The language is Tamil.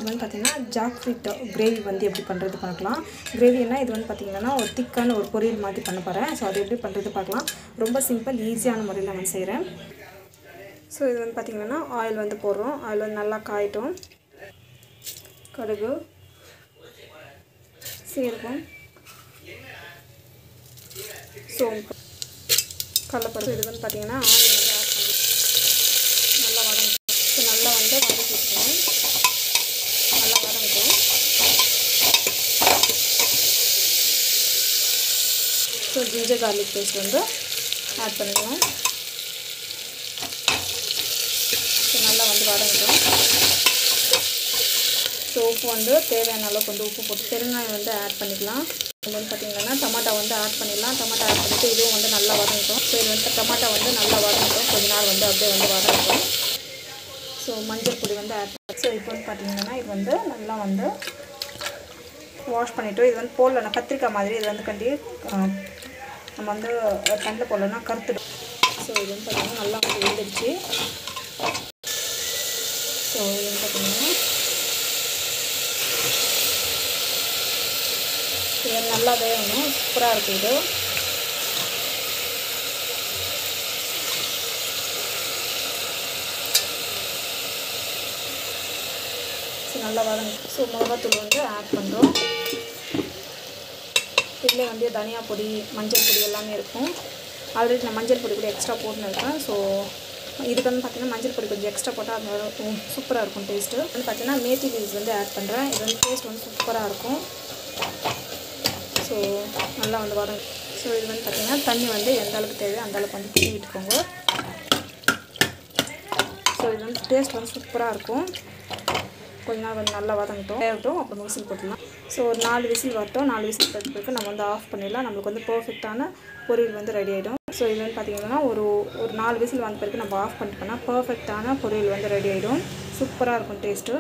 வந்து பார்த்தீங்கன்னா ஜாக் ஃப்ரூட் கிரேவி வந்து எப்படி பண்ணுறது பார்க்கலாம். கிரேவினா இது வந்து பார்த்தீங்கன்னா ஒரு திக்கான ஒரு பொரியல் மாதிரி பண்ண போகிறேன். ஸோ அது எப்படி பண்ணுறது பார்க்கலாம். ரொம்ப சிம்பிள் ஈஸியான முறையில் நான் செய்கிறேன். ஸோ இது வந்து பார்த்திங்கன்னா ஆயில் வந்து போடுறோம். ஆயில் வந்து நல்லா காயட்டும். கடுகு, சீரகம், சோம்பு, கடலைப்பருப்பு. இது வந்து பார்த்திங்கன்னா ஆயில் வந்து ஆட் பண்ணி நல்லா வதங்கட்டும். ஸோ நல்லா வந்து வதக்கி வச்சுக்கணும். நல்லா வதங்கட்டும். ஸோ ஜிஞ்சர் கார்லிக் பேஸ்ட் வந்து ஆட் பண்ணிக்கலாம். ஸோ நல்லா வந்து வதங்கட்டும். ஸோ உப்பு வந்து தேவையான அளவுக்கு வந்து உப்பு போட்டு பெருங்காயம் வந்து ஆட் பண்ணிக்கலாம். இது வந்து பார்த்திங்கன்னா டமாட்டா வந்து ஆட் பண்ணிடலாம். டமாட்டா ஆட் பண்ணிவிட்டு இதுவும் வந்து நல்லா வதங்கட்டும். ஸோ இது வந்து டமாட்டா வந்து நல்லா வதங்கட்டும். கொஞ்ச நேரம் வந்து அப்படியே வந்து வதங்கட்டும். ஸோ மஞ்சள் பொடி வந்து ஆட் பண்ணி ஸோ இப்போ வந்து பார்த்திங்கன்னா இது வந்து நல்லா வந்து வாஷ் பண்ணிவிட்டு இது வந்து போடலன்னா கத்திரிக்காய் மாதிரி இது வந்து கண்டி நம்ம வந்து கண்ணில் போடலன்னா கருத்துடும். ஸோ இது வந்து பார்த்திங்கன்னா நல்லா வந்து வெந்துடுச்சு. ஸோ இது வந்து பார்த்திங்கன்னா இது நல்லா வேகணும். சூப்பராக இருக்குது இது. ஸோ நல்லா வதங்க. ஸோ மிளகாத்தூள் வந்து ஆட் பண்ணுறோம். இதில் வந்து தனியா பொடி, மஞ்சள் பொடி எல்லாமே இருக்கும். ஆல்ரெடி நான் மஞ்சள் பொடி கூட எக்ஸ்ட்ரா போட்டுன்னு இருக்கேன். ஸோ இதுக்கு வந்து பார்த்திங்கன்னா மஞ்சள் பொடி கொஞ்சம் எக்ஸ்ட்ரா போட்டால் அது சூப்பராக இருக்கும் டேஸ்ட்டு. வந்து பார்த்திங்கன்னா மேத்தி லீவ்ஸ் வந்து ஆட் பண்ணுறேன். இது வந்து டேஸ்ட் வந்து சூப்பராக இருக்கும். ஸோ நல்லா வந்து வதங்க. ஸோ இது வந்து பார்த்திங்கன்னா தண்ணி வந்து எந்த அளவுக்கு தேவையோ அந்த அளவுக்கு வந்து தண்ணி விட்டுக்கோங்க. ஸோ இது வந்து டேஸ்ட் வந்து சூப்பராக இருக்கும். கொஞ்ச நாள் வந்து நல்லா வதங்கட்டும். அப்புறம் விசில் போட்டுடலாம். ஸோ ஒரு 4 விசில் வரட்டும். 4 விசில் போட்டு நம்ம வந்து ஆஃப் பண்ணிடலாம். நம்மளுக்கு வந்து பர்ஃபெக்டான பொரியல் வந்து ரெடி ஆகிடும். ஸோ இது வந்து பார்த்திங்கன்னா ஒரு 4 விசில் வந்த பிறகு நம்ம ஆஃப் பண்ணிட்டோம்னா பர்ஃபெக்டான பொரியல் வந்து ரெடி ஆகிடும். சூப்பராக இருக்கும் டேஸ்ட்டு.